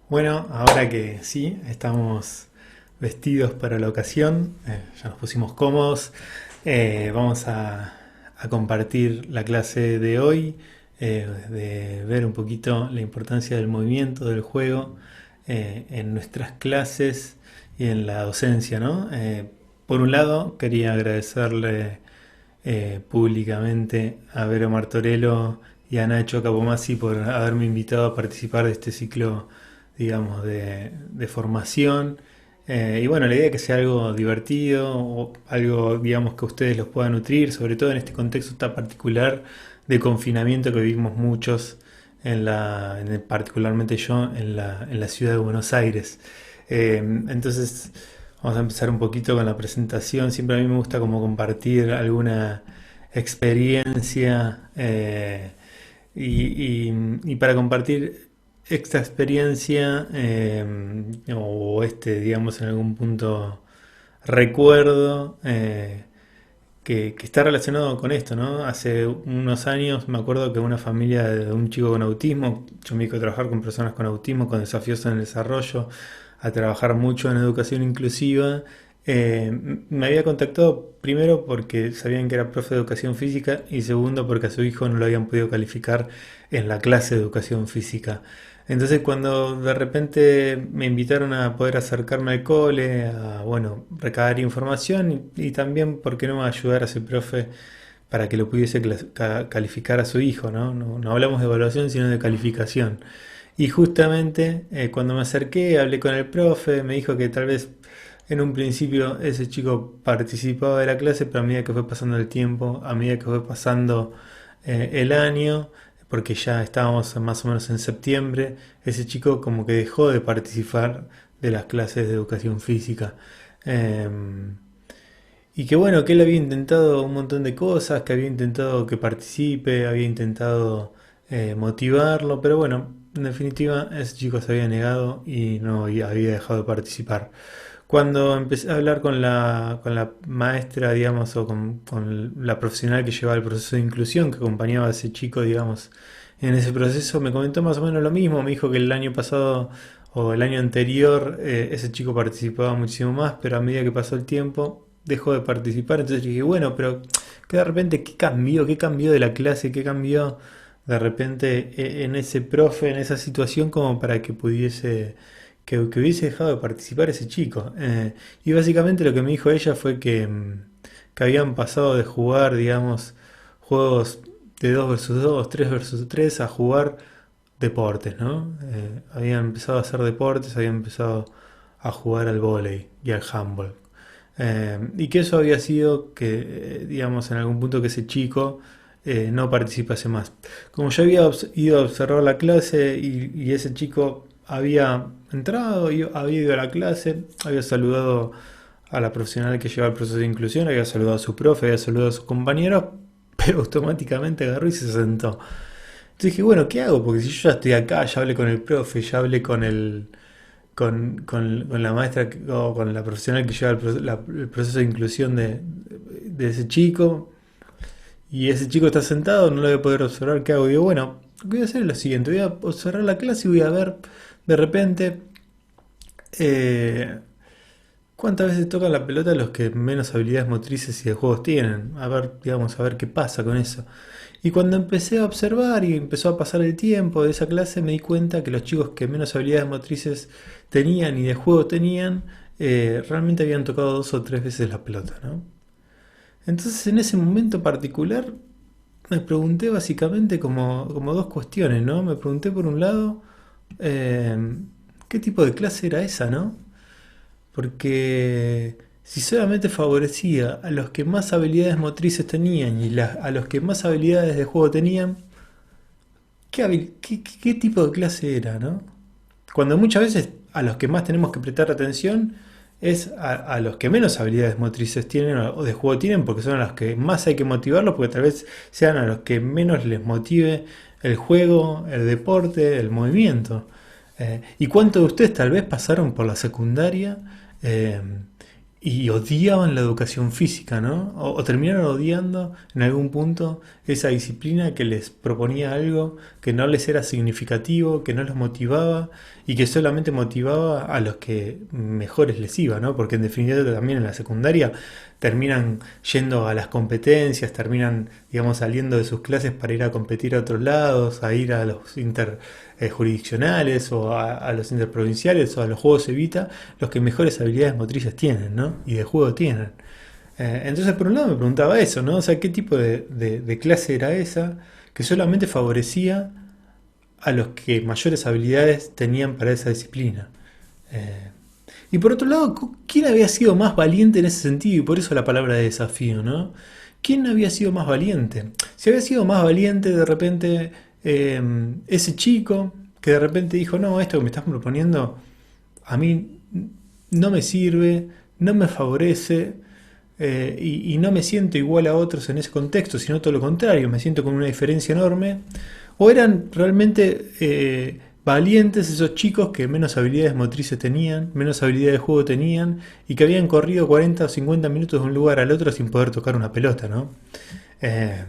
Bueno, ahora que sí, estamos vestidos para la ocasión, ya nos pusimos cómodos, vamos a compartir la clase de hoy, de ver un poquito la importancia del movimiento, del juego, en nuestras clases y en la docencia, ¿no? Por un lado, quería agradecerle públicamente a Vero Martorello y a Nacho Capomasi por haberme invitado a participar de este ciclo, digamos, de formación. Y bueno, la idea es que sea algo divertido, o algo, digamos, que ustedes los puedan nutrir, sobre todo en este contexto tan particular de confinamiento que vivimos muchos, particularmente yo, en la ciudad de Buenos Aires. Entonces, vamos a empezar un poquito con la presentación. Siempre a mí me gusta como compartir alguna experiencia, y para compartir esta experiencia, o digamos, en algún punto recuerdo, que está relacionado con esto, ¿no? Hace unos años me acuerdo que una familia de un chico con autismo, yo me dedico a trabajar con personas con autismo, con desafíos en el desarrollo, a trabajar mucho en educación inclusiva. Me había contactado primero porque sabían que era profe de educación física y segundo porque a su hijo no lo habían podido calificar en la clase de educación física. Entonces cuando de repente me invitaron a poder acercarme al cole, a bueno, recabar información y también, ¿por qué no ayudar a ese profe para que lo pudiese calificar a su hijo, ¿no? No hablamos de evaluación, sino de calificación. Y justamente cuando me acerqué, hablé con el profe, me dijo que tal vez en un principio ese chico participaba de la clase, pero a medida que fue pasando el tiempo, a medida que fue pasando el año, porque ya estábamos más o menos en septiembre, ese chico como que dejó de participar de las clases de educación física. Y que bueno, que él había intentado un montón de cosas, que había intentado que participe, había intentado motivarlo, pero bueno, en definitiva ese chico se había negado y no había dejado de participar. Cuando empecé a hablar con la maestra, digamos, o con la profesional que llevaba el proceso de inclusión, que acompañaba a ese chico, digamos, en ese proceso, me comentó más o menos lo mismo. Me dijo que el año pasado o el año anterior ese chico participaba muchísimo más, pero a medida que pasó el tiempo dejó de participar. Entonces dije, bueno, pero que de repente, ¿qué cambió? ¿Qué cambió de la clase? ¿Qué cambió de repente en ese profe, en esa situación, como para que pudiese que hubiese dejado de participar ese chico? Y básicamente lo que me dijo ella fue que habían pasado de jugar, digamos, juegos de 2 versus 2, 3 versus 3, a jugar deportes, ¿no? Habían empezado a hacer deportes, habían empezado a jugar al vóley y al handball. Y que eso había sido que, digamos, en algún punto que ese chico no participase más. Como yo había ido a observar la clase y ese chico había entrado, había ido a la clase, había saludado a la profesional que lleva el proceso de inclusión, había saludado a su profe, había saludado a sus compañeros, pero automáticamente agarró y se sentó. Entonces dije, bueno, ¿qué hago? Porque si yo ya estoy acá, ya hablé con el profe, ya hablé con la maestra o con la profesional que lleva el proceso de inclusión de ese chico, y ese chico está sentado, no lo voy a poder observar, ¿qué hago? Digo, bueno, lo que voy a hacer es lo siguiente, voy a observar la clase y voy a ver de repente eh, cuántas veces tocan la pelota los que menos habilidades motrices y de juegos tienen. A ver, digamos, a ver qué pasa con eso. Y cuando empecé a observar y empezó a pasar el tiempo de esa clase, me di cuenta que los chicos que menos habilidades motrices tenían y de juego tenían, realmente habían tocado 2 o 3 veces la pelota, ¿no? Entonces en ese momento particular me pregunté básicamente como dos cuestiones, ¿no? Me pregunté por un lado, eh, ¿qué tipo de clase era esa, no? Porque si solamente favorecía a los que más habilidades motrices tenían y a los que más habilidades de juego tenían, ¿qué tipo de clase era, no? Cuando muchas veces a los que más tenemos que prestar atención es a los que menos habilidades motrices tienen o de juego tienen, porque son a los que más hay que motivarlos, porque tal vez sean a los que menos les motive el juego, el deporte, el movimiento. ¿Y cuántos de ustedes tal vez pasaron por la secundaria eh, y odiaban la educación física, ¿no? O terminaron odiando en algún punto esa disciplina que les proponía algo que no les era significativo, que no los motivaba y que solamente motivaba a los que mejores les iba, ¿no? Porque en definitiva también en la secundaria terminan yendo a las competencias, terminan, digamos, saliendo de sus clases para ir a competir a otros lados, a ir a los interjurisdiccionales o a los interprovinciales o a los juegos Evita, los que mejores habilidades motrices tienen, ¿no? Y de juego tienen. Entonces, por un lado me preguntaba eso, ¿no? O sea, ¿qué tipo de clase era esa que solamente favorecía a los que mayores habilidades tenían para esa disciplina? Eh, y por otro lado, ¿quién había sido más valiente en ese sentido? Y por eso la palabra de desafío, ¿no? ¿Quién había sido más valiente? Si había sido más valiente de repente ese chico que de repente dijo, no, esto que me estás proponiendo a mí no me sirve, no me favorece y no me siento igual a otros en ese contexto, sino todo lo contrario, me siento con una diferencia enorme. O eran realmente valientes esos chicos que menos habilidades motrices tenían, menos habilidades de juego tenían y que habían corrido 40 o 50 minutos de un lugar al otro sin poder tocar una pelota, ¿no? Eh,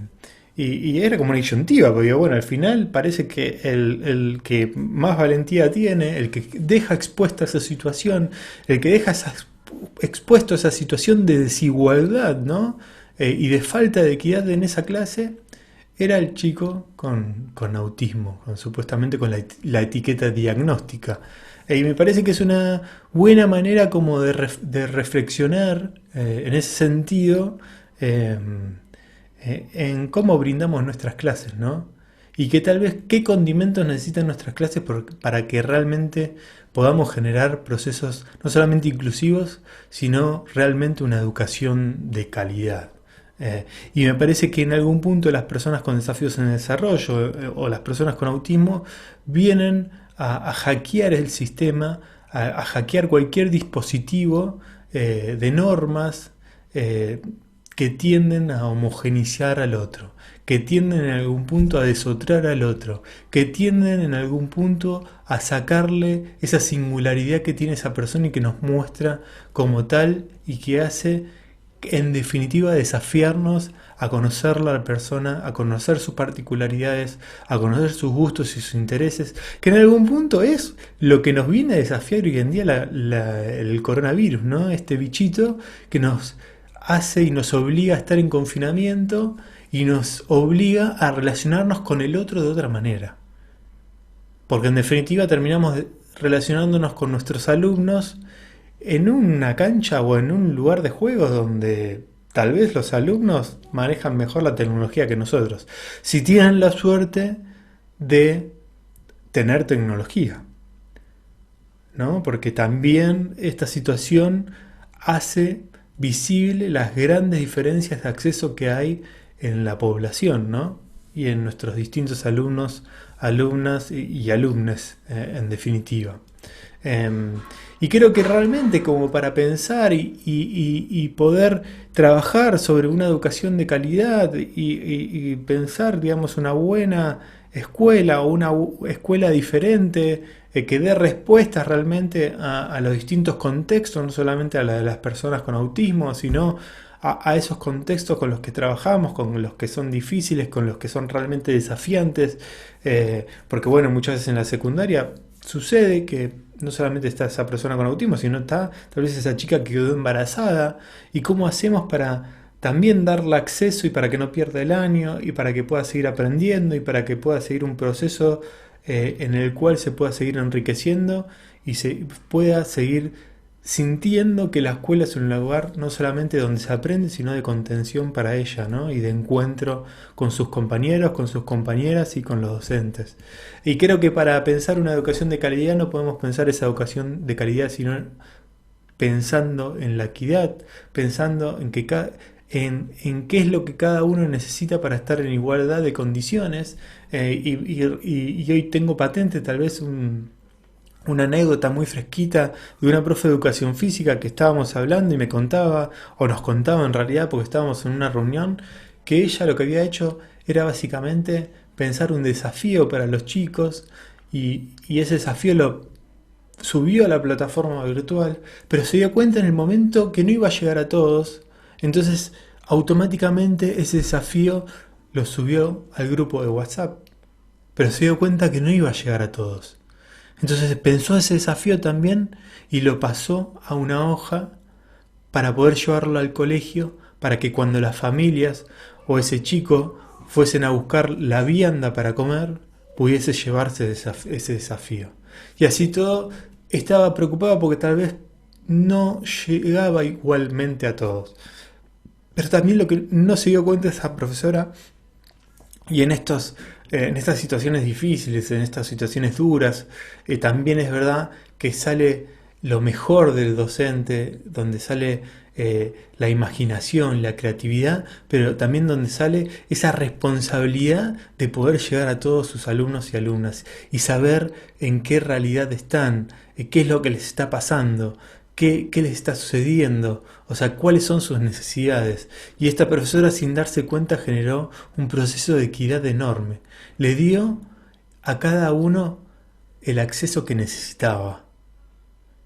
y era como una disyuntiva, porque bueno, al final parece que el que más valentía tiene, el que deja expuesta esa situación, el que deja expuesto a esa situación de desigualdad, ¿no? Y de falta de equidad en esa clase, era el chico con autismo, supuestamente con la etiqueta diagnóstica. Y me parece que es una buena manera como de reflexionar en ese sentido eh, en cómo brindamos nuestras clases, ¿no? Y que tal vez qué condimentos necesitan nuestras clases para que realmente podamos generar procesos no solamente inclusivos, sino realmente una educación de calidad. Y me parece que en algún punto las personas con desafíos en el desarrollo o las personas con autismo vienen a hackear el sistema, a hackear cualquier dispositivo de normas eh, que tienden a homogeneizar al otro, que tienden en algún punto a desotrar al otro, que tienden en algún punto a sacarle esa singularidad que tiene esa persona y que nos muestra como tal y que hace en definitiva desafiarnos a conocer a la persona, a conocer sus particularidades, a conocer sus gustos y sus intereses, que en algún punto es lo que nos viene a desafiar hoy en día el coronavirus, ¿no? Este bichito que nos hace y nos obliga a estar en confinamiento y nos obliga a relacionarnos con el otro de otra manera. Porque en definitiva terminamos relacionándonos con nuestros alumnos en una cancha o en un lugar de juegos donde tal vez los alumnos manejan mejor la tecnología que nosotros. Si tienen la suerte de tener tecnología, ¿no? Porque también esta situación hace visible las grandes diferencias de acceso que hay en la población, ¿no? Y en nuestros distintos alumnos, alumnas y alumnes, en definitiva. Y creo que realmente como para pensar y poder trabajar sobre una educación de calidad y pensar, digamos, una buena escuela o una escuela diferente que dé respuestas realmente a los distintos contextos, no solamente a la de las personas con autismo, sino a esos contextos con los que trabajamos, con los que son difíciles, con los que son realmente desafiantes, porque bueno, muchas veces en la secundaria sucede que no solamente está esa persona con autismo, sino está tal vez esa chica que quedó embarazada y cómo hacemos para también darle acceso y para que no pierda el año y para que pueda seguir aprendiendo y para que pueda seguir un proceso en el cual se pueda seguir enriqueciendo y se pueda seguir sintiendo que la escuela es un lugar no solamente donde se aprende, sino de contención para ella, ¿no? Y de encuentro con sus compañeros, con sus compañeras y con los docentes. Y creo que para pensar una educación de calidad no podemos pensar esa educación de calidad sino pensando en la equidad, pensando en que en qué es lo que cada uno necesita para estar en igualdad de condiciones. Y hoy tengo patente tal vez una anécdota muy fresquita de una profe de educación física que estábamos hablando y me contaba, o nos contaba en realidad porque estábamos en una reunión, que ella lo que había hecho era básicamente pensar un desafío para los chicos y ese desafío subió a la plataforma virtual, pero se dio cuenta en el momento que no iba a llegar a todos, entonces automáticamente ese desafío lo subió al grupo de WhatsApp, pero se dio cuenta que no iba a llegar a todos. Entonces pensó ese desafío también y lo pasó a una hoja para poder llevarlo al colegio, para que cuando las familias o ese chico fuesen a buscar la vianda para comer, pudiese llevarse ese desafío. Y así todo, estaba preocupado porque tal vez no llegaba igualmente a todos. Pero también lo que no se dio cuenta esa profesora, y en estas situaciones difíciles, en estas situaciones duras, también es verdad que sale lo mejor del docente, donde sale la imaginación, la creatividad, pero también donde sale esa responsabilidad de poder llegar a todos sus alumnos y alumnas y saber en qué realidad están, qué es lo que les está pasando, qué les está sucediendo, o sea, cuáles son sus necesidades. Y esta profesora, sin darse cuenta, generó un proceso de equidad enorme. Le dio a cada uno el acceso que necesitaba.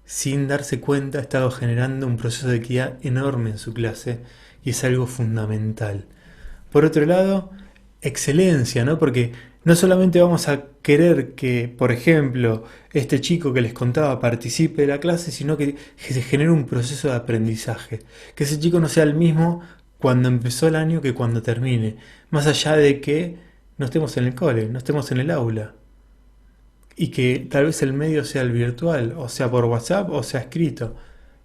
Sin darse cuenta, estaba generando un proceso de equidad enorme en su clase y es algo fundamental. Por otro lado, excelencia, ¿no? Porque no solamente vamos a querer que, por ejemplo, este chico que les contaba participe de la clase, sino que se genere un proceso de aprendizaje. Que ese chico no sea el mismo cuando empezó el año que cuando termine. Más allá de que no estemos en el cole, no estemos en el aula. Y que tal vez el medio sea el virtual, o sea por WhatsApp, o sea escrito,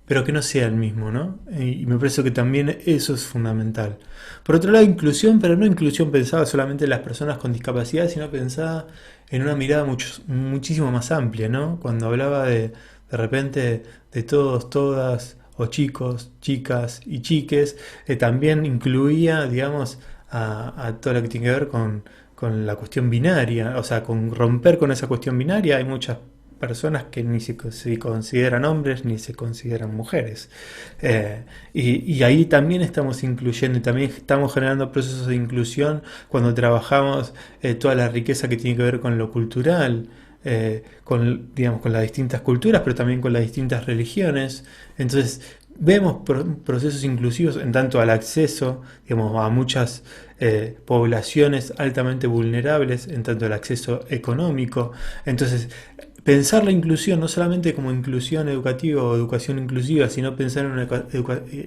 pero que no sea el mismo, ¿no? Y me parece que también eso es fundamental. Por otro lado, inclusión, pero no inclusión pensada solamente en las personas con discapacidad, sino pensada en una mirada muchísimo más amplia, ¿no? Cuando hablaba de repente de todos, todas, o chicos, chicas y chiques, también incluía, digamos, a todo lo que tiene que ver con la cuestión binaria, o sea, con romper con esa cuestión binaria. Hay muchas personas que ni se consideran hombres ni se consideran mujeres. Y ahí también estamos incluyendo y también estamos generando procesos de inclusión cuando trabajamos toda la riqueza que tiene que ver con lo cultural. Digamos, con las distintas culturas, pero también con las distintas religiones. Entonces, vemos procesos inclusivos en tanto al acceso, digamos, a muchas poblaciones altamente vulnerables, en tanto al acceso económico. Entonces, pensar la inclusión no solamente como inclusión educativa o educación inclusiva, sino pensar en una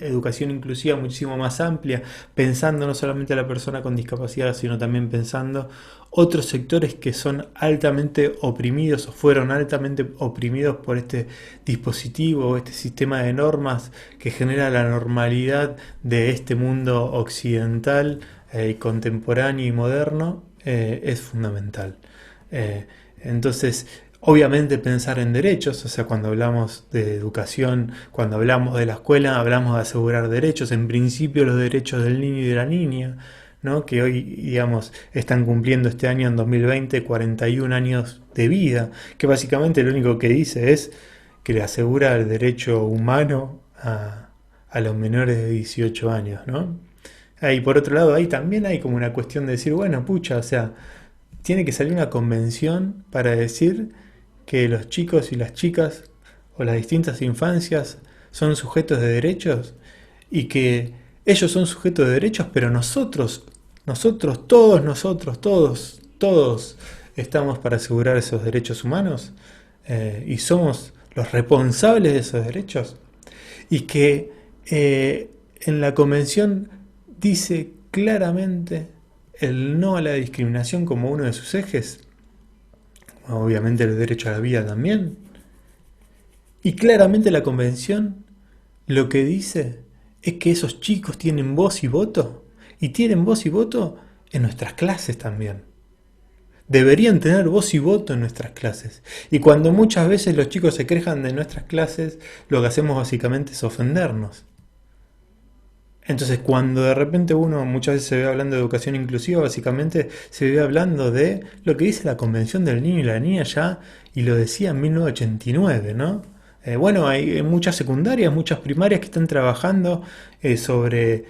educación inclusiva muchísimo más amplia, pensando no solamente a la persona con discapacidad, sino también pensando otros sectores que son altamente oprimidos o fueron altamente oprimidos por este dispositivo o este sistema de normas que genera la normalidad de este mundo occidental contemporáneo y moderno, es fundamental. Entonces, obviamente pensar en derechos, o sea, cuando hablamos de educación, cuando hablamos de la escuela, hablamos de asegurar derechos, en principio los derechos del niño y de la niña, ¿no? Que hoy, digamos, están cumpliendo este año en 2020 41 años de vida, que básicamente lo único que dice es que le asegura el derecho humano a los menores de 18 años, ¿no? Y por otro lado, ahí también hay como una cuestión de decir, bueno, pucha, o sea, tiene que salir una convención para decir que los chicos y las chicas o las distintas infancias son sujetos de derechos y que ellos son sujetos de derechos, pero todos estamos para asegurar esos derechos humanos y somos los responsables de esos derechos. Y que en la convención dice claramente el no a la discriminación como uno de sus ejes, obviamente el derecho a la vida también, y claramente la convención lo que dice es que esos chicos tienen voz y voto, y tienen voz y voto en nuestras clases también. Deberían tener voz y voto en nuestras clases. Y cuando muchas veces los chicos se quejan de nuestras clases, lo que hacemos básicamente es ofendernos. Entonces, cuando de repente uno muchas veces se ve hablando de educación inclusiva, básicamente se ve hablando de lo que dice la Convención del Niño y la Niña ya, y lo decía en 1989, ¿no? Bueno, hay muchas secundarias, muchas primarias que están trabajando sobre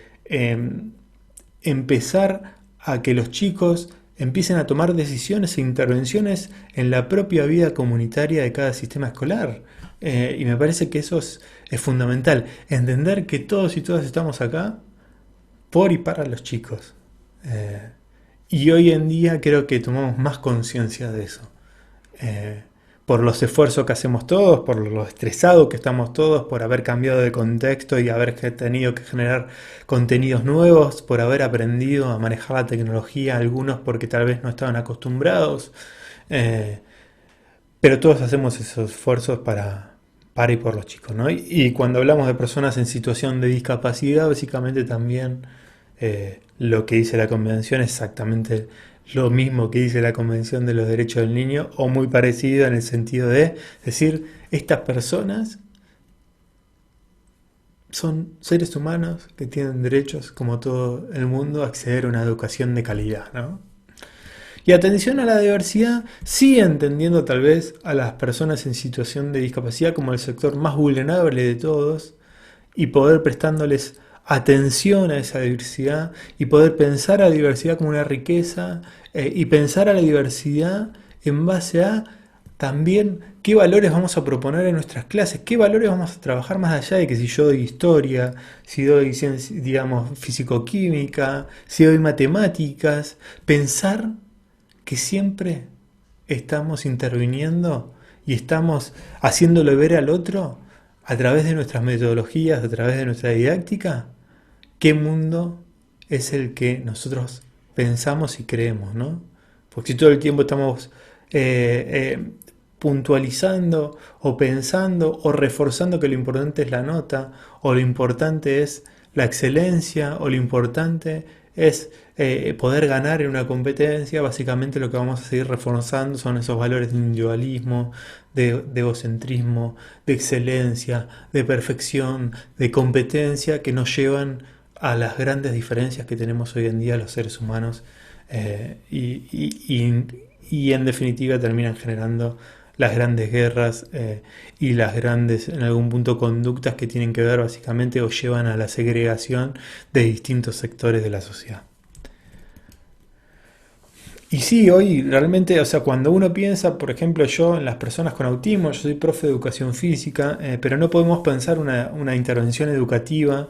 empezar a que los chicos empiecen a tomar decisiones e intervenciones en la propia vida comunitaria de cada sistema escolar. Y me parece que eso es fundamental, entender que todos y todas estamos acá por y para los chicos. Eh, y hoy en día creo que tomamos más conciencia de eso. Eh, por los esfuerzos que hacemos todos, por lo estresados que estamos todos, por haber cambiado de contexto y haber tenido que generar contenidos nuevos, por haber aprendido a manejar la tecnología, algunos porque tal vez no estaban acostumbrados. Eh, pero todos hacemos esos esfuerzos para y por los chicos, ¿no? Y cuando hablamos de personas en situación de discapacidad, básicamente también lo que dice la Convención es exactamente lo mismo que dice la Convención de los Derechos del Niño, o muy parecido en el sentido de decir, estas personas son seres humanos que tienen derechos, como todo el mundo, a acceder a una educación de calidad, ¿no? Y atención a la diversidad, sí entendiendo tal vez a las personas en situación de discapacidad como el sector más vulnerable de todos y poder prestándoles atención a esa diversidad y poder pensar a la diversidad como una riqueza y pensar a la diversidad en base a también qué valores vamos a proponer en nuestras clases, qué valores vamos a trabajar más allá de que si yo doy historia, si doy, digamos, físico-química, si doy matemáticas, pensar que siempre estamos interviniendo y estamos haciéndole ver al otro a través de nuestras metodologías, a través de nuestra didáctica, qué mundo es el que nosotros pensamos y creemos, ¿no? Porque si todo el tiempo estamos puntualizando o pensando o reforzando que lo importante es la nota o lo importante es la excelencia o lo importante es poder ganar en una competencia, básicamente lo que vamos a seguir reforzando son esos valores de individualismo, de egocentrismo, de excelencia, de perfección, de competencia que nos llevan a las grandes diferencias que tenemos hoy en día los seres humanos y en definitiva terminan generando las grandes guerras y las grandes, en algún punto, conductas que tienen que ver básicamente o llevan a la segregación de distintos sectores de la sociedad. Y sí, hoy realmente, o sea, cuando uno piensa, por ejemplo, yo en las personas con autismo, yo soy profe de educación física, pero no podemos pensar una intervención educativa,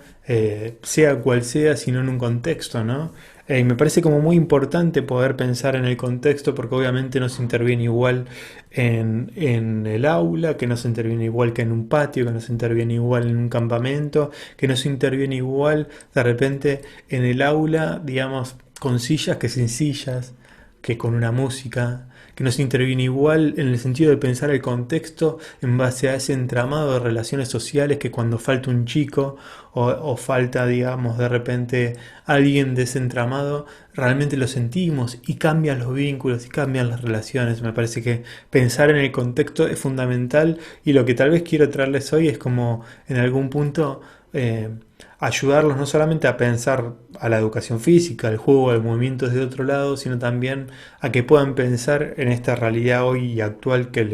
sea cual sea, sino en un contexto, ¿no? Y me parece como muy importante poder pensar en el contexto porque obviamente no se interviene igual en el aula, que no se interviene igual que en un patio, que no se interviene igual en un campamento, que no se interviene igual de repente en el aula, digamos, con sillas que sin sillas, que con una música, que no se interviene igual en el sentido de pensar el contexto en base a ese entramado de relaciones sociales que cuando falta un chico o falta, digamos, de repente alguien de ese entramado, realmente lo sentimos y cambian los vínculos y cambian las relaciones. Me parece que pensar en el contexto es fundamental y lo que tal vez quiero traerles hoy es como en algún punto ayudarlos no solamente a pensar a la educación física, al juego, al movimiento desde otro lado, sino también a que puedan pensar en esta realidad hoy y actual que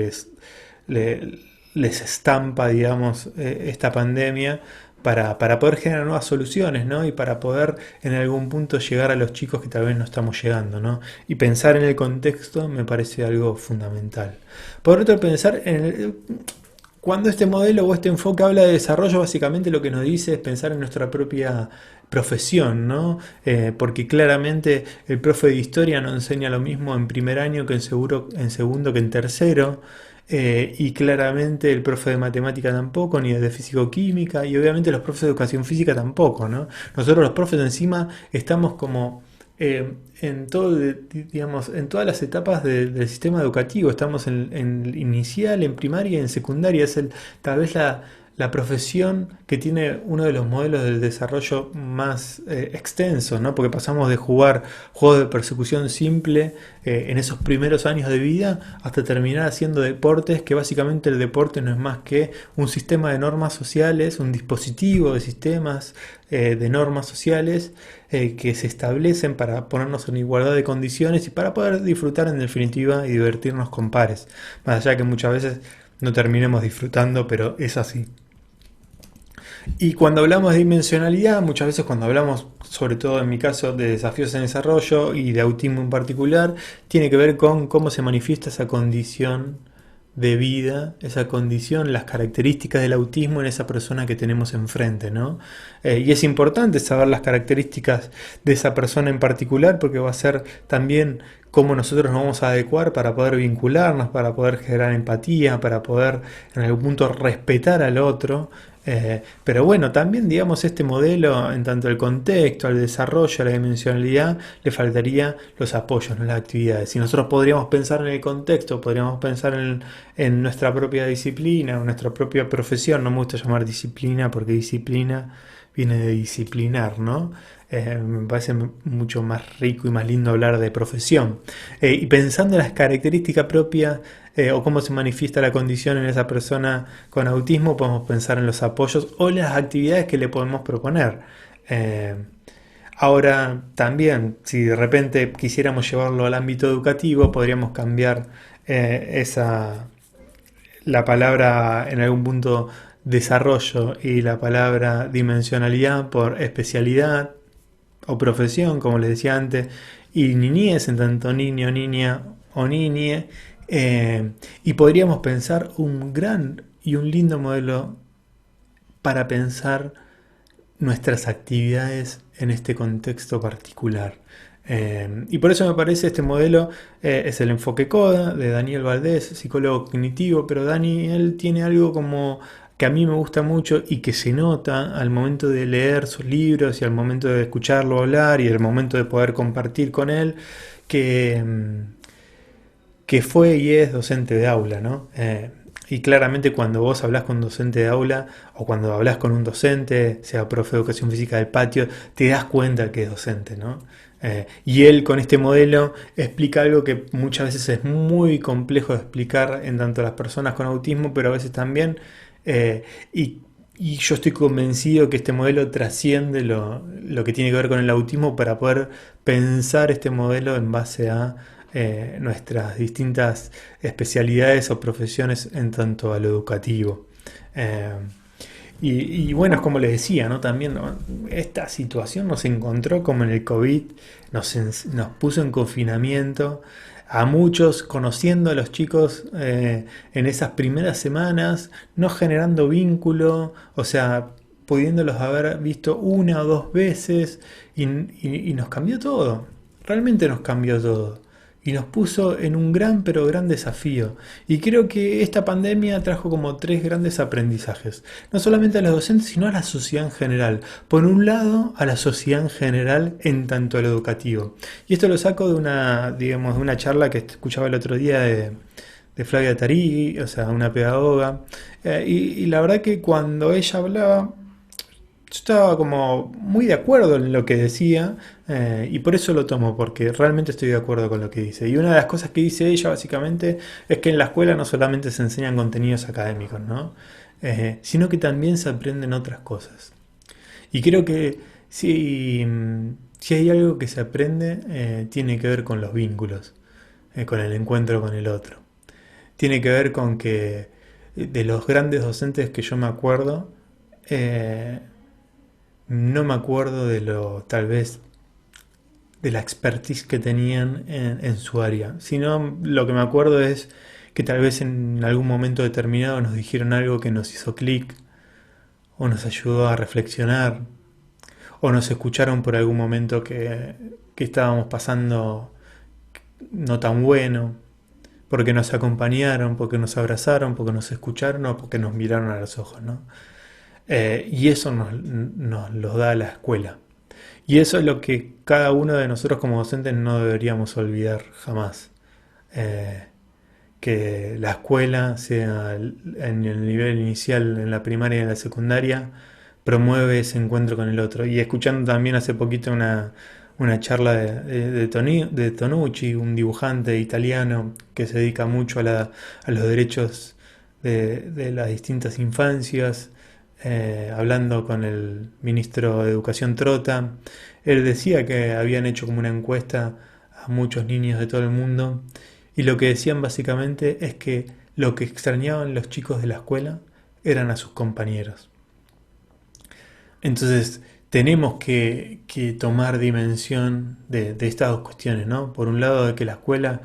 le- les estampa, digamos, esta pandemia para poder generar nuevas soluciones, ¿no? Y para poder en algún punto llegar a los chicos que tal vez no estamos llegando, ¿no? Y pensar en el contexto me parece algo fundamental. Por otro, pensar en cuando este modelo o este enfoque habla de desarrollo, básicamente lo que nos dice es pensar en nuestra propia profesión, ¿no? Porque claramente el profe de historia no enseña lo mismo en primer año que en segundo que en tercero. Y claramente el profe de matemática tampoco, ni de físico-química, y obviamente los profes de educación física tampoco, ¿no? Nosotros los profes encima estamos como en todo, digamos, en todas las etapas del sistema educativo. Estamos en inicial, en primaria y en secundaria. Es tal vez la profesión que tiene uno de los modelos del desarrollo más extensos, ¿no? Porque pasamos de jugar juegos de persecución simple en esos primeros años de vida hasta terminar haciendo deportes, que básicamente el deporte no es más que un sistema de normas sociales, un dispositivo de sistemas de normas sociales que se establecen para ponernos en igualdad de condiciones y para poder disfrutar en definitiva y divertirnos con pares. Más allá que muchas veces no terminemos disfrutando, pero es así. Y cuando hablamos de dimensionalidad, muchas veces cuando hablamos, sobre todo en mi caso, de desafíos en desarrollo y de autismo en particular, tiene que ver con cómo se manifiesta esa condición de vida, esa condición, las características del autismo en esa persona que tenemos enfrente, ¿no? Y es importante saber las características de esa persona en particular porque va a ser también cómo nosotros nos vamos a adecuar para poder vincularnos, para poder generar empatía, para poder en algún punto respetar al otro. Pero bueno, también digamos este modelo en tanto el contexto, al desarrollo, a la dimensionalidad, le faltaría los apoyos, no las actividades. Si nosotros podríamos pensar en el contexto, podríamos pensar en nuestra propia disciplina, en nuestra propia profesión, no me gusta llamar disciplina porque disciplina viene de disciplinar, ¿no? Me parece mucho más rico y más lindo hablar de profesión. Y pensando en las características propias o cómo se manifiesta la condición en esa persona con autismo, podemos pensar en los apoyos o las actividades que le podemos proponer. Eh, Ahora también, si de repente quisiéramos llevarlo al ámbito educativo, podríamos cambiar esa, la palabra en algún punto desarrollo y la palabra dimensionalidad por especialidad o profesión, como les decía antes, y niñez en tanto niño, niña o niñe, y podríamos pensar un gran y un lindo modelo para pensar nuestras actividades en este contexto particular. Y por eso me parece este modelo es el enfoque CODA de Daniel Valdés, psicólogo cognitivo, pero Daniel tiene algo como que a mí me gusta mucho y que se nota al momento de leer sus libros y al momento de escucharlo hablar y al momento de poder compartir con él, que, que fue y es docente de aula, ¿no? Y claramente cuando vos hablás con un docente de aula o cuando hablás con un docente, sea profe de educación física del patio, te das cuenta que es docente, ¿no? Y él con este modelo explica algo que muchas veces es muy complejo de explicar en tanto a las personas con autismo, pero a veces también, eh, y, y yo estoy convencido que este modelo trasciende lo que tiene que ver con el autismo para poder pensar este modelo en base a nuestras distintas especialidades o profesiones en tanto a lo educativo. Eh, y bueno, es como les decía, ¿no? También ¿no? Esta situación nos encontró como en el COVID, nos puso en confinamiento, a muchos conociendo a los chicos en esas primeras semanas, no generando vínculo, o sea, pudiéndolos haber visto una o dos veces y nos cambió todo, realmente nos cambió todo y nos puso en un gran pero gran desafío. Y creo que esta pandemia trajo como tres grandes aprendizajes, no solamente a los docentes, sino a la sociedad en general. Por un lado, a la sociedad en general en tanto a lo educativo. Y esto lo saco de una, digamos, de una charla que escuchaba el otro día de Flavia Tarigui, o sea, una pedagoga. Y la verdad que cuando ella hablaba, yo estaba como muy de acuerdo en lo que decía y por eso lo tomo, porque realmente estoy de acuerdo con lo que dice. Y una de las cosas que dice ella básicamente es que en la escuela no solamente se enseñan contenidos académicos, ¿no? Sino que también se aprenden otras cosas. Y creo que si hay algo que se aprende, tiene que ver con los vínculos, con el encuentro con el otro. Tiene que ver con que de los grandes docentes que yo me acuerdo, eh, no me acuerdo de lo, tal vez, de la expertise que tenían en su área, sino lo que me acuerdo es que tal vez en algún momento determinado nos dijeron algo que nos hizo clic, o nos ayudó a reflexionar, o nos escucharon por algún momento que estábamos pasando no tan bueno, porque nos acompañaron, porque nos abrazaron, porque nos escucharon o porque nos miraron a los ojos, ¿no? Y eso nos lo da la escuela. Y eso es lo que cada uno de nosotros como docentes no deberíamos olvidar jamás. Eh, que la escuela, sea en el nivel inicial, en la primaria y en la secundaria, promueve ese encuentro con el otro. Y escuchando también hace poquito una charla de Tonucci, un dibujante italiano que se dedica mucho a los derechos de las distintas infancias, hablando con el ministro de Educación Trota, él decía que habían hecho como una encuesta a muchos niños de todo el mundo y lo que decían básicamente es que lo que extrañaban los chicos de la escuela eran a sus compañeros. Entonces, tenemos que tomar dimensión de estas dos cuestiones, ¿no? Por un lado, de que la escuela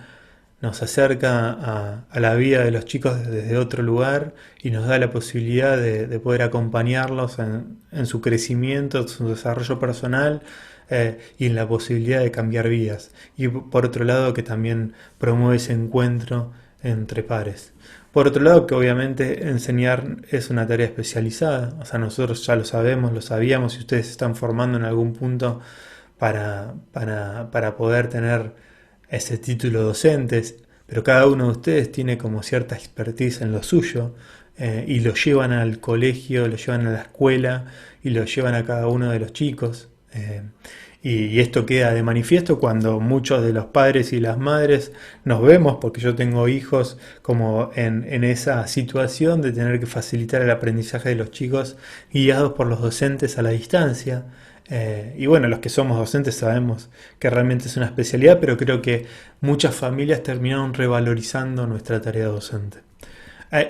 nos acerca a la vida de los chicos desde otro lugar y nos da la posibilidad de poder acompañarlos en su crecimiento, en su desarrollo personal y en la posibilidad de cambiar vidas. Y por otro lado, que también promueve ese encuentro entre pares. Por otro lado, que obviamente enseñar es una tarea especializada, o sea, nosotros ya lo sabemos, lo sabíamos, y ustedes se están formando en algún punto para poder tener ese título docentes, pero cada uno de ustedes tiene como cierta expertise en lo suyo y lo llevan al colegio, lo llevan a la escuela y lo llevan a cada uno de los chicos. Y esto queda de manifiesto cuando muchos de los padres y las madres nos vemos, porque yo tengo hijos como en esa situación de tener que facilitar el aprendizaje de los chicos guiados por los docentes a la distancia. Y bueno, los que somos docentes sabemos que realmente es una especialidad, pero creo que muchas familias terminaron revalorizando nuestra tarea docente.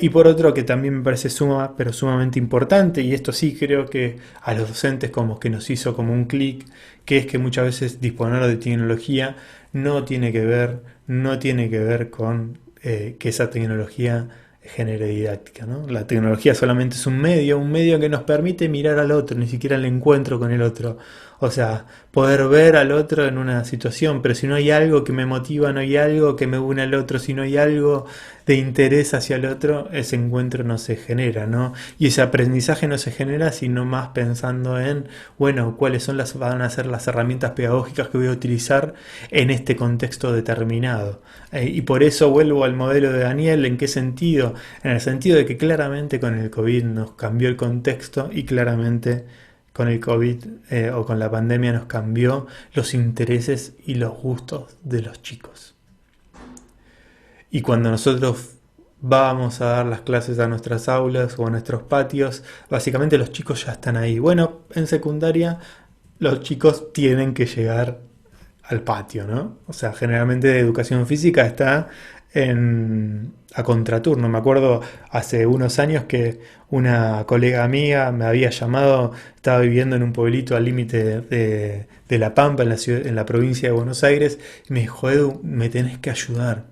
Y por otro que también me parece pero sumamente importante, y esto sí creo que a los docentes como que nos hizo como un clic, que es que muchas veces disponer de tecnología no tiene que ver con que esa tecnología genere didáctica, ¿no? La tecnología solamente es un medio que nos permite mirar al otro, ni siquiera el encuentro con el otro. O sea, poder ver al otro en una situación, pero si no hay algo que me motiva, no hay algo que me une al otro, si no hay algo de interés hacia el otro, ese encuentro no se genera, ¿no? Y ese aprendizaje no se genera sino más pensando en, bueno, cuáles van a ser las herramientas pedagógicas que voy a utilizar en este contexto determinado. Y por eso vuelvo al modelo de Daniel, ¿en qué sentido? En el sentido de que claramente con el COVID nos cambió el contexto y claramente con el COVID o con la pandemia nos cambió los intereses y los gustos de los chicos. Y cuando nosotros vamos a dar las clases a nuestras aulas o a nuestros patios, básicamente los chicos ya están ahí. Bueno, en secundaria los chicos tienen que llegar al patio, ¿no? O sea, generalmente educación física está a contraturno. Me acuerdo hace unos años que una colega amiga me había llamado, estaba viviendo en un pueblito al límite de La Pampa, en la provincia de Buenos Aires, y me dijo, Edu, me tenés que ayudar.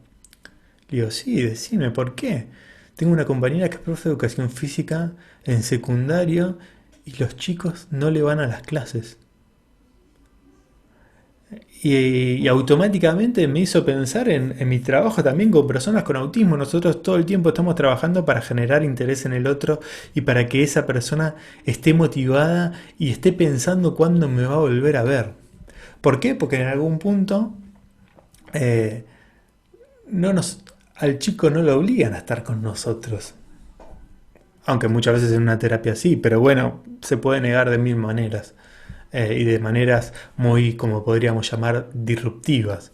Le digo, sí, decime, ¿por qué? Tengo una compañera que es profe de educación física en secundario y los chicos no le van a las clases. Y automáticamente me hizo pensar en mi trabajo también con personas con autismo. Nosotros todo el tiempo estamos trabajando para generar interés en el otro y para que esa persona esté motivada y esté pensando cuándo me va a volver a ver. ¿Por qué? Porque en algún punto eh, no nos, al chico no lo obligan a estar con nosotros. Aunque muchas veces en una terapia sí, pero bueno, se puede negar de mil maneras. Y de maneras muy, como podríamos llamar, disruptivas,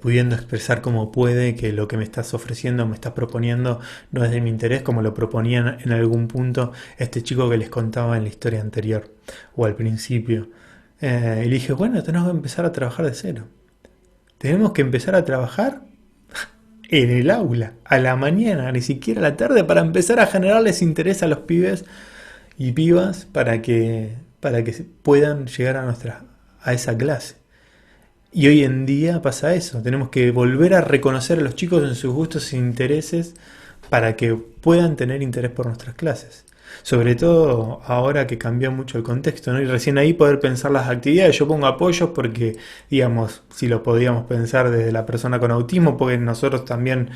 pudiendo expresar como puede que lo que me estás ofreciendo, me estás proponiendo, no es de mi interés, como lo proponían en algún punto este chico que les contaba en la historia anterior, o al principio. Y le dije, bueno, tenemos que empezar a trabajar de cero. Tenemos que empezar a trabajar en el aula, a la mañana, ni siquiera a la tarde, para empezar a generarles interés a los pibes y pibas para que puedan llegar a esa clase. Y hoy en día pasa eso, tenemos que volver a reconocer a los chicos en sus gustos e intereses para que puedan tener interés por nuestras clases. Sobre todo ahora que cambió mucho el contexto, ¿no? Y recién ahí poder pensar las actividades. Yo pongo apoyos porque, digamos, si lo podíamos pensar desde la persona con autismo, porque nosotros también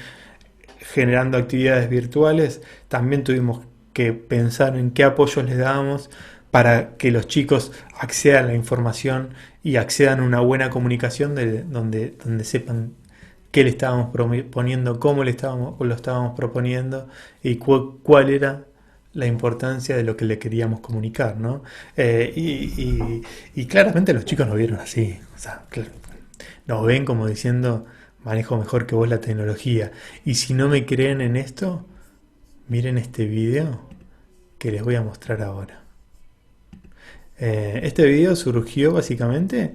generando actividades virtuales, también tuvimos que pensar en qué apoyos les dábamos para que los chicos accedan a la información y accedan a una buena comunicación donde sepan qué le estábamos proponiendo, cómo lo estábamos proponiendo y cuál era la importancia de lo que le queríamos comunicar, ¿no? Y claramente los chicos nos vieron así, o sea, nos ven como diciendo, manejo mejor que vos la tecnología. Y si no me creen en esto, miren este video que les voy a mostrar ahora. Este video surgió básicamente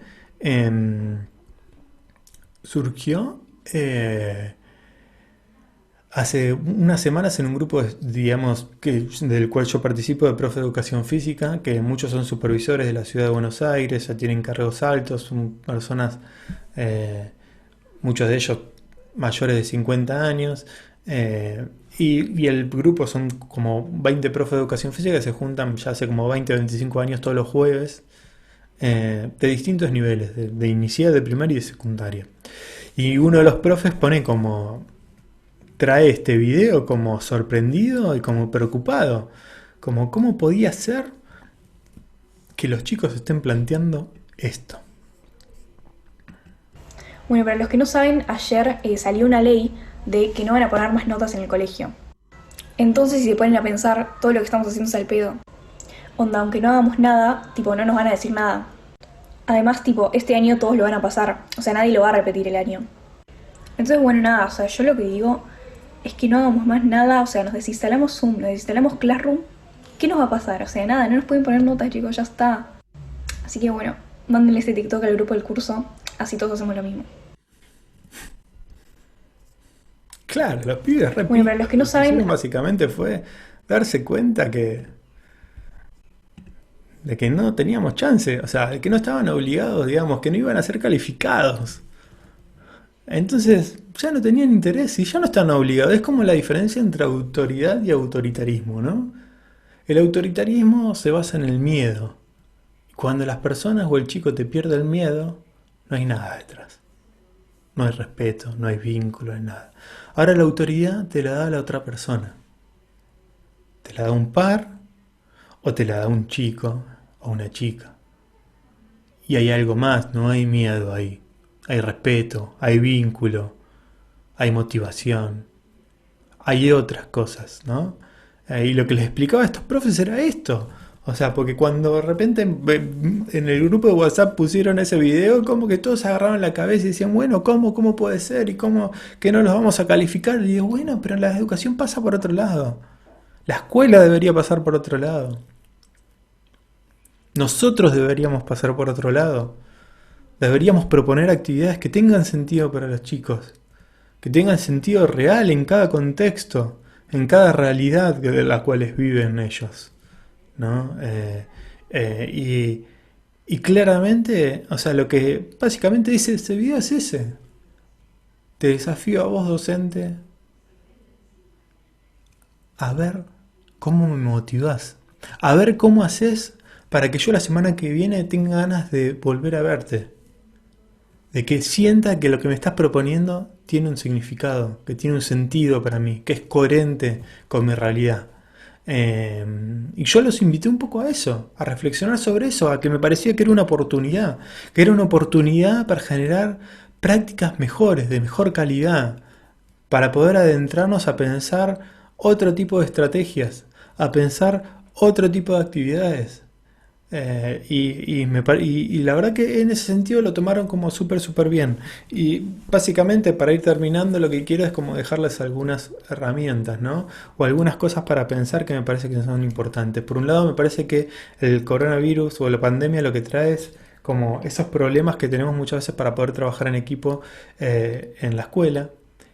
surgió Hace unas semanas en un grupo, digamos, del cual yo participo de profe de educación física, que muchos son supervisores de la ciudad de Buenos Aires, ya tienen cargos altos, son personas, eh, muchos de ellos mayores de 50 años, eh, y el grupo son como 20 profes de educación física que se juntan ya hace como 20 o 25 años todos los jueves, de distintos niveles, de inicial, de primaria y de secundaria. Y uno de los profes pone como trae este video como sorprendido y como preocupado, como cómo podía ser que los chicos estén planteando esto. Bueno, para los que no saben, ayer salió una ley de que no van a poner más notas en el colegio. Entonces, si se ponen a pensar, todo lo que estamos haciendo es al pedo. Onda, aunque no hagamos nada, tipo, no nos van a decir nada. Además, tipo, este año todos lo van a pasar. O sea, nadie lo va a repetir el año. Entonces, bueno, nada, o sea, yo lo que digo es que no hagamos más nada. O sea, nos desinstalamos Zoom, nos desinstalamos Classroom. ¿Qué nos va a pasar? O sea, nada, no nos pueden poner notas, chicos, ya está. Así que bueno, mándenle este TikTok al grupo del curso, así todos hacemos lo mismo. Claro, los pibes Bueno, para los que no lo que saben, hicieron básicamente fue darse cuenta de que no teníamos chance, o sea, de que no estaban obligados, digamos, que no iban a ser calificados. Entonces ya no tenían interés y ya no están obligados. Es como la diferencia entre autoridad y autoritarismo, ¿no? El autoritarismo se basa en el miedo. Cuando las personas o el chico te pierde el miedo, no hay nada detrás. No hay respeto, no hay vínculo, no hay nada. Ahora la autoridad te la da la otra persona. Te la da un par o te la da un chico o una chica. Y hay algo más, no hay miedo ahí. Hay respeto, hay vínculo, hay motivación, hay otras cosas, ¿no? Y lo que les explicaba a estos profes era esto. O sea, porque cuando de repente en el grupo de WhatsApp pusieron ese video, como que todos agarraron la cabeza y decían, bueno, ¿cómo puede ser? ¿Y cómo que no los vamos a calificar? Y digo, bueno, pero la educación pasa por otro lado. La escuela debería pasar por otro lado. Nosotros deberíamos pasar por otro lado. Deberíamos proponer actividades que tengan sentido para los chicos, que tengan sentido real en cada contexto, en cada realidad de la cual viven ellos, ¿no? Y claramente, o sea, lo que básicamente dice este video es ese. Te desafío a vos, docente, a ver cómo me motivás, a ver cómo haces para que yo la semana que viene tenga ganas de volver a verte, de que sienta que lo que me estás proponiendo tiene un significado, que tiene un sentido para mí, que es coherente con mi realidad. Y yo los invité un poco a eso, a reflexionar sobre eso, a que me parecía que era una oportunidad para generar prácticas mejores, de mejor calidad, para poder adentrarnos a pensar otro tipo de estrategias, a pensar otro tipo de actividades. Y la verdad que en ese sentido lo tomaron como súper bien. Y básicamente para ir terminando lo que quiero es como dejarles algunas herramientas, ¿no? O algunas cosas para pensar que me parece que son importantes. Por un lado me parece que el coronavirus o la pandemia lo que trae es como esos problemas que tenemos muchas veces para poder trabajar en equipo en la escuela.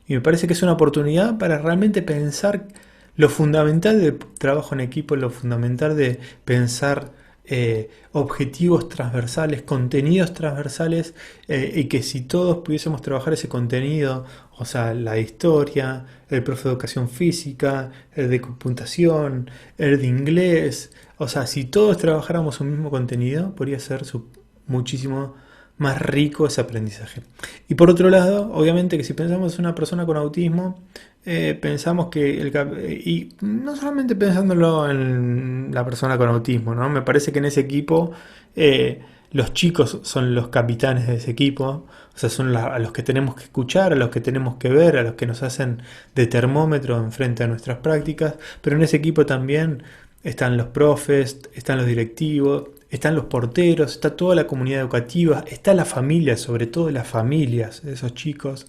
Y me parece que es una oportunidad para realmente pensar lo fundamental del trabajo en equipo, lo fundamental de pensar objetivos transversales, contenidos transversales, y que si todos pudiésemos trabajar ese contenido, o sea, la de historia, el profe de educación física, el de computación, el de inglés, o sea, si todos trabajáramos un mismo contenido, podría ser muchísimo más rico ese aprendizaje. Y por otro lado, obviamente que si pensamos en una persona con autismo, pensamos que y no solamente pensándolo en la persona con autismo, ¿no? Me parece que en ese equipo los chicos son los capitanes de ese equipo, o sea, son a los que tenemos que escuchar, a los que tenemos que ver, a los que nos hacen de termómetro en frente a nuestras prácticas, pero en ese equipo también están los profes, están los directivos, están los porteros, está toda la comunidad educativa, está la familia, sobre todo las familias de esos chicos,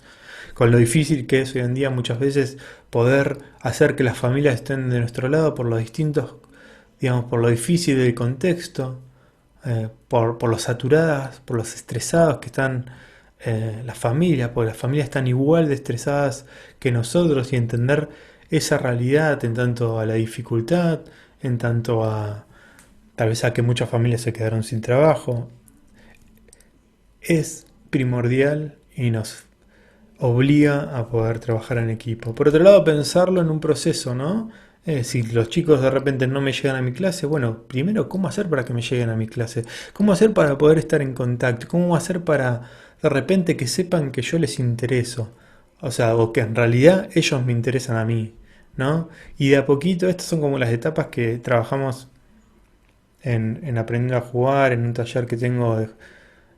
con lo difícil que es hoy en día muchas veces poder hacer que las familias estén de nuestro lado por los distintos, digamos, por lo difícil del contexto, por los saturadas, por los estresados que están las familias, porque las familias están igual de estresadas que nosotros y entender esa realidad en tanto a la dificultad, en tanto a tal vez a que muchas familias se quedaron sin trabajo, es primordial y nos obliga a poder trabajar en equipo. Por otro lado, pensarlo en un proceso, ¿no? Si los chicos de repente no me llegan a mi clase, bueno, primero, ¿cómo hacer para que me lleguen a mi clase? ¿Cómo hacer para poder estar en contacto? ¿Cómo hacer para de repente que sepan que yo les intereso? O sea, o que en realidad ellos me interesan a mí, ¿no? Y de a poquito, estas son como las etapas que trabajamos en Aprendiendo a Jugar, en un taller que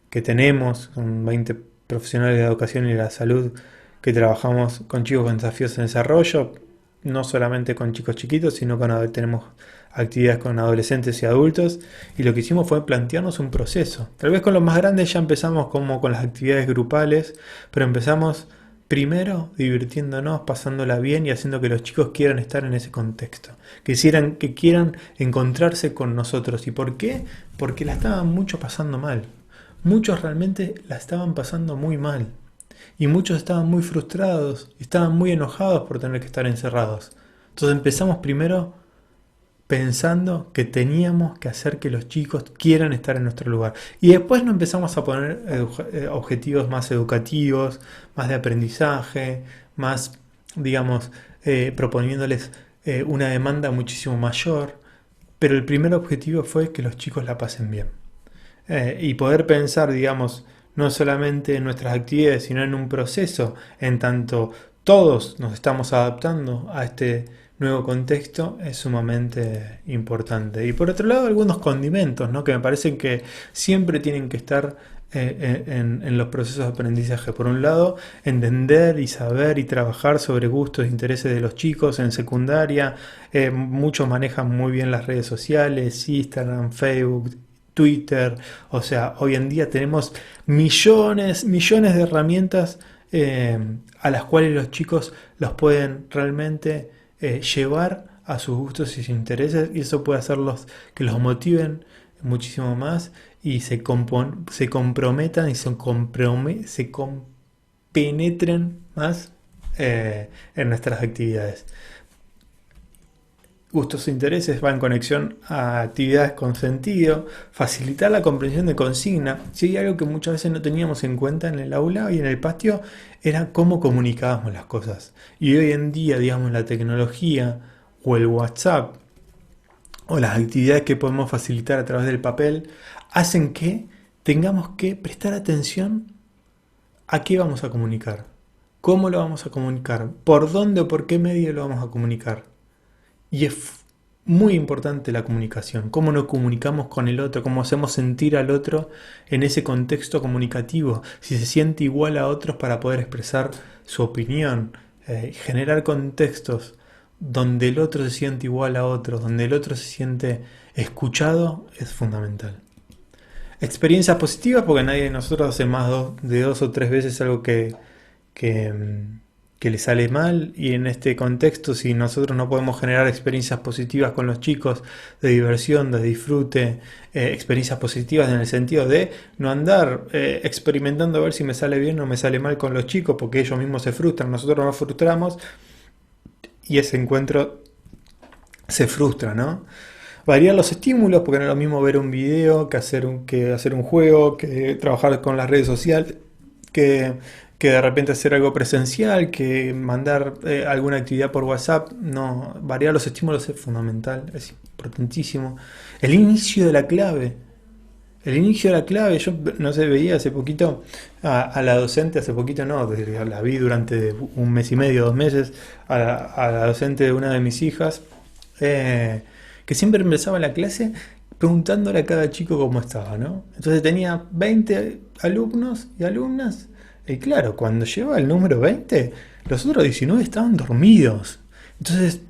que tenemos con 20 profesionales de la educación y de la salud, que trabajamos con chicos con desafíos en desarrollo, no solamente con chicos chiquitos, sino tenemos actividades con adolescentes y adultos, y lo que hicimos fue plantearnos un proceso. Tal vez con los más grandes ya empezamos como con las actividades grupales, pero empezamos primero divirtiéndonos, pasándola bien y haciendo que los chicos quieran estar en ese contexto, que quieran encontrarse con nosotros. ¿Y por qué? Porque la estaban mucho pasando mal. Muchos realmente la estaban pasando muy mal. Y muchos estaban muy frustrados, estaban muy enojados por tener que estar encerrados. Entonces empezamos primero pensando que teníamos que hacer que los chicos quieran estar en nuestro lugar. Y después nos empezamos a poner objetivos más educativos, más de aprendizaje, más, digamos, proponiéndoles una demanda muchísimo mayor. Pero el primer objetivo fue que los chicos la pasen bien. Y poder pensar, digamos, no solamente en nuestras actividades, sino en un proceso, en tanto todos nos estamos adaptando a este nuevo contexto, es sumamente importante. Y por otro lado, algunos condimentos, ¿no? Que me parecen que siempre tienen que estar en los procesos de aprendizaje. Por un lado, entender y saber y trabajar sobre gustos e intereses de los chicos en secundaria. Muchos manejan muy bien las redes sociales, Instagram, Facebook, Twitter. O sea, hoy en día tenemos millones de herramientas a las cuales los chicos los pueden realmente llevar a sus gustos y sus intereses, y eso puede hacerlos que los motiven muchísimo más y se comprometan y se compenetren más en nuestras actividades. Gustos e intereses va en conexión a actividades con sentido, facilitar la comprensión de consigna. Si hay algo que muchas veces no teníamos en cuenta en el aula y en el patio, era cómo comunicábamos las cosas. Y hoy en día, digamos, la tecnología o el WhatsApp o las actividades que podemos facilitar a través del papel hacen que tengamos que prestar atención a qué vamos a comunicar, cómo lo vamos a comunicar, por dónde o por qué medio lo vamos a comunicar. Y es muy importante la comunicación, cómo nos comunicamos con el otro, cómo hacemos sentir al otro en ese contexto comunicativo, si se siente igual a otros para poder expresar su opinión, generar contextos donde el otro se siente igual a otros, donde el otro se siente escuchado, es fundamental. Experiencias positivas, porque nadie de nosotros hace más de 2 o 3 veces algo que le sale mal, y en este contexto, si nosotros no podemos generar experiencias positivas con los chicos de diversión, de disfrute, experiencias positivas en el sentido de no andar experimentando a ver si me sale bien o me sale mal con los chicos, porque ellos mismos se frustran, nosotros nos frustramos y ese encuentro se frustra, ¿no? Variar los estímulos, porque no es lo mismo ver un video que hacer un juego, que trabajar con las redes sociales, que de repente hacer algo presencial, que mandar alguna actividad por WhatsApp. No, variar los estímulos es fundamental, es importantísimo. El inicio de la clave. Yo no sé, veía hace poquito a la docente, hace poquito no, la vi durante un mes y medio, 2 meses, a la docente de una de mis hijas, que siempre empezaba la clase preguntándole a cada chico cómo estaba, ¿no? Entonces tenía 20 alumnos y alumnas. Y claro, cuando llegaba el número 20, los otros 19 estaban dormidos. Entonces,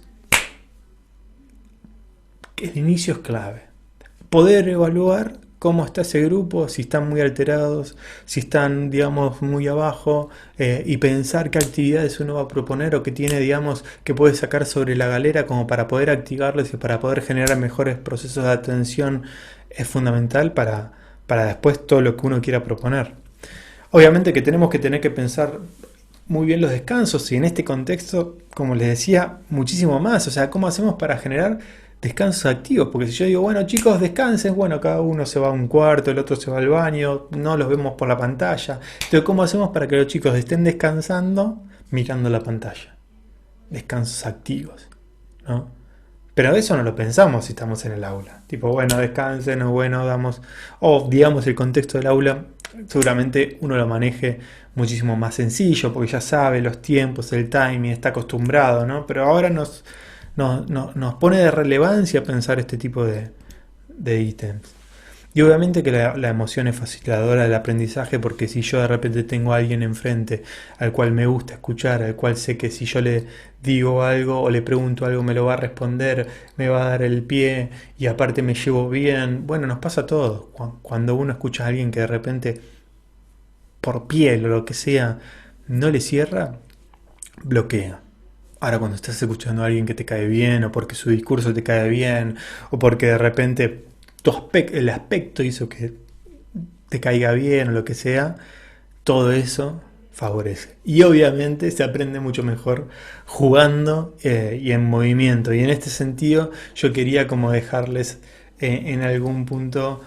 el inicio es clave. Poder evaluar cómo está ese grupo, si están muy alterados, si están, digamos, muy abajo, y pensar qué actividades uno va a proponer o que tiene, digamos, que puede sacar sobre la galera como para poder activarlos y para poder generar mejores procesos de atención, es fundamental para después todo lo que uno quiera proponer. Obviamente que tenemos que tener que pensar muy bien los descansos y en este contexto, como les decía, muchísimo más. O sea, ¿cómo hacemos para generar descansos activos? Porque si yo digo, bueno chicos, descansen, bueno, cada uno se va a un cuarto, el otro se va al baño, no los vemos por la pantalla. Entonces, ¿cómo hacemos para que los chicos estén descansando mirando la pantalla? Descansos activos, ¿no? Pero eso no lo pensamos si estamos en el aula. Tipo, bueno, descansen o bueno, damos... O digamos el contexto del aula, seguramente uno lo maneje muchísimo más sencillo, porque ya sabe los tiempos, el timing, está acostumbrado, ¿no? Pero ahora nos pone de relevancia pensar este tipo de ítems. Y obviamente que la emoción es facilitadora del aprendizaje porque si yo de repente tengo a alguien enfrente al cual me gusta escuchar, al cual sé que si yo le digo algo o le pregunto algo me lo va a responder, me va a dar el pie y aparte me llevo bien, bueno, nos pasa a todos. Cuando uno escucha a alguien que de repente por piel o lo que sea no le cierra, bloquea. Ahora cuando estás escuchando a alguien que te cae bien o porque su discurso te cae bien o porque de repente el aspecto hizo que te caiga bien o lo que sea, todo eso favorece. Y obviamente se aprende mucho mejor jugando y en movimiento. Y en este sentido yo quería como dejarles en algún punto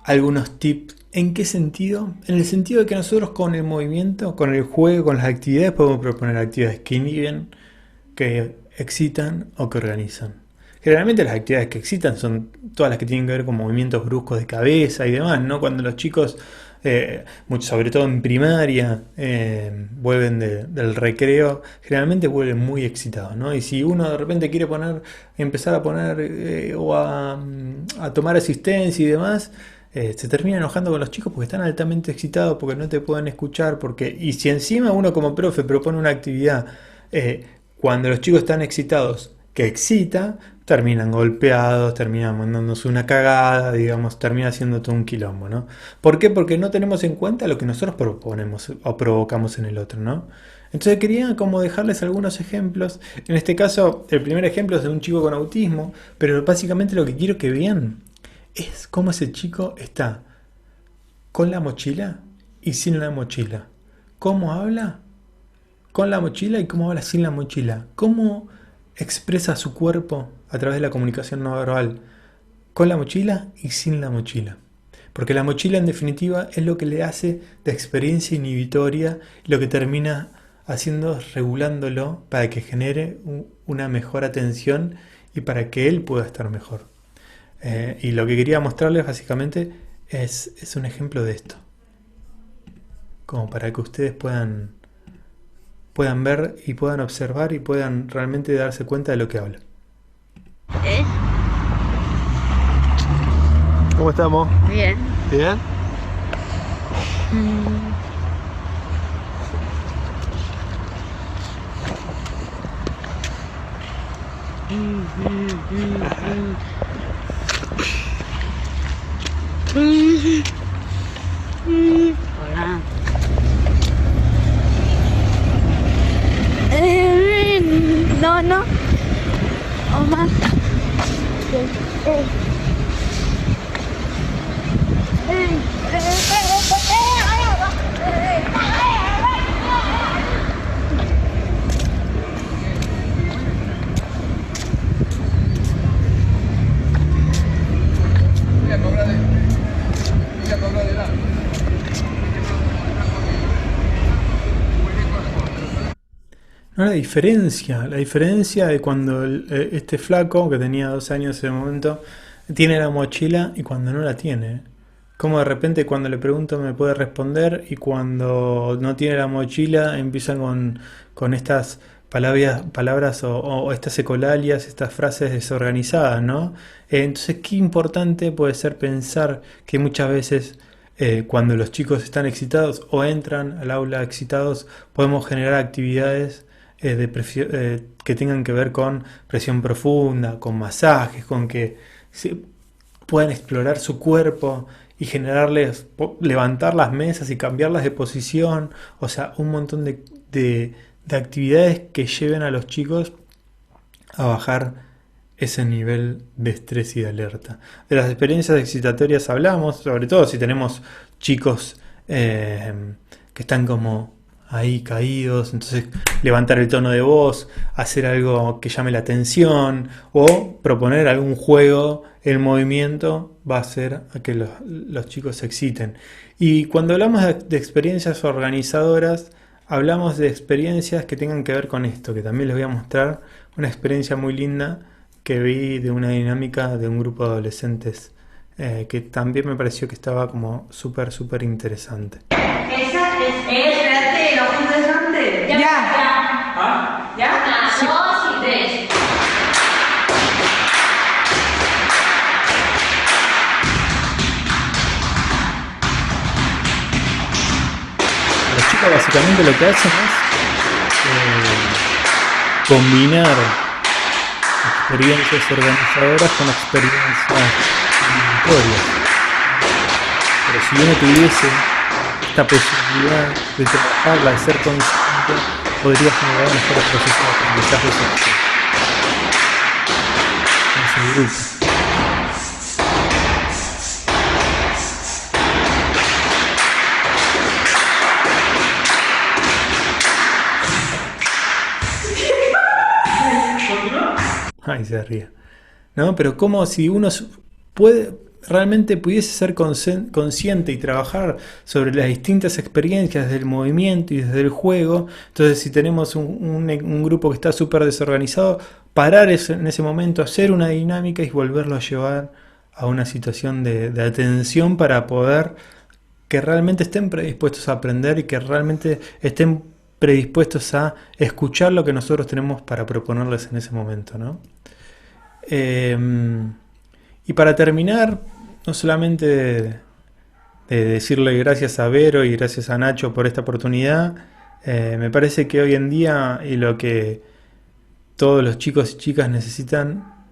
algunos tips. ¿En qué sentido? En el sentido de que nosotros con el movimiento, con el juego, con las actividades, podemos proponer actividades que inhiben, que excitan o que organizan. Generalmente las actividades que excitan son todas las que tienen que ver con movimientos bruscos de cabeza y demás, ¿no? Cuando los chicos, sobre todo en primaria, vuelven del recreo, generalmente vuelven muy excitados, ¿no? Y si uno de repente quiere empezar a poner o a tomar asistencia y demás, se termina enojando con los chicos porque están altamente excitados, porque no te pueden escuchar, y si encima uno como profe propone una actividad cuando los chicos están excitados, que excita, terminan golpeados, terminan mandándose una cagada, digamos, termina siendo todo un quilombo, ¿no? ¿Por qué? Porque no tenemos en cuenta lo que nosotros proponemos o provocamos en el otro, ¿no? Entonces quería como dejarles algunos ejemplos. En este caso, el primer ejemplo es de un chico con autismo, pero básicamente lo que quiero que vean es cómo ese chico está con la mochila y sin la mochila. ¿Cómo habla? Con la mochila y cómo habla sin la mochila. ¿Cómo expresa su cuerpo a través de la comunicación no verbal? Con la mochila y sin la mochila. Porque la mochila en definitiva es lo que le hace de experiencia inhibitoria y lo que termina haciendo es regulándolo para que genere una mejor atención y para que él pueda estar mejor. Y lo que quería mostrarles básicamente es un ejemplo de esto. Como para que ustedes puedan ver y puedan observar y puedan realmente darse cuenta de lo que habla. ¿Cómo estamos? Bien. ¿Bien? Hola. No. Oma. No, la diferencia de cuando este flaco, que tenía 12 años en ese momento, tiene la mochila y cuando no la tiene. Como de repente cuando le pregunto me puede responder y cuando no tiene la mochila empiezan con estas palabras o estas ecolalias, estas frases desorganizadas, ¿no? Entonces, qué importante puede ser pensar que muchas veces cuando los chicos están excitados o entran al aula excitados, podemos generar actividades que tengan que ver con presión profunda, con masajes, con que puedan explorar su cuerpo y levantar las mesas y cambiarlas de posición, o sea, un montón de actividades que lleven a los chicos a bajar ese nivel de estrés y de alerta. De las experiencias excitatorias hablamos, sobre todo si tenemos chicos que están como ahí caídos, entonces levantar el tono de voz, hacer algo que llame la atención o proponer algún juego en movimiento va a hacer a que los chicos se exciten. Y cuando hablamos de experiencias organizadoras, hablamos de experiencias que tengan que ver con esto, que también les voy a mostrar una experiencia muy linda que vi de una dinámica de un grupo de adolescentes que también me pareció que estaba como súper interesante. Esa es espérate, ¿lo juntas antes? Ya. ¿Ah? ¿Ya? Una, sí. 2 y 3. Los chicos básicamente lo que hacen es combinar experiencias organizadoras con experiencias combinatorias. Pero si uno tuviese esta posibilidad de trabajarla, de ser consciente, podría generar mejores procesos de aprendizaje social en su grupo. Ay, se ríe. ¿No? Pero como si uno realmente pudiese ser consciente y trabajar sobre las distintas experiencias del movimiento y desde el juego. Entonces, si tenemos un grupo que está súper desorganizado, parar en ese momento, hacer una dinámica y volverlo a llevar a una situación de atención para poder que realmente estén predispuestos a aprender y que realmente estén predispuestos a escuchar lo que nosotros tenemos para proponerles en ese momento, ¿no? Y para terminar, no solamente de decirle gracias a Vero y gracias a Nacho por esta oportunidad, me parece que hoy en día y lo que todos los chicos y chicas necesitan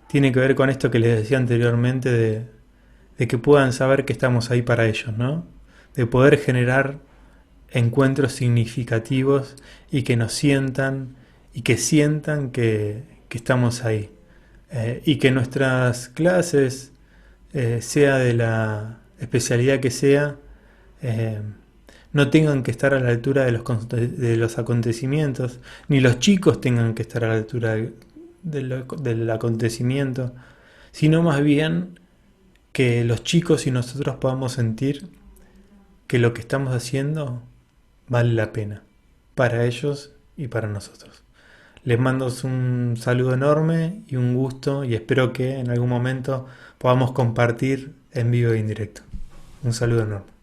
tiene que ver con esto que les decía anteriormente de que puedan saber que estamos ahí para ellos, ¿no? De poder generar encuentros significativos y que nos sientan y que sientan que estamos ahí. Y que nuestras clases, sea de la especialidad que sea, no tengan que estar a la altura de los acontecimientos, ni los chicos tengan que estar a la altura del acontecimiento, sino más bien que los chicos y nosotros podamos sentir que lo que estamos haciendo vale la pena, para ellos y para nosotros. Les mando un saludo enorme y un gusto y espero que en algún momento podamos compartir en vivo e en directo. Un saludo enorme.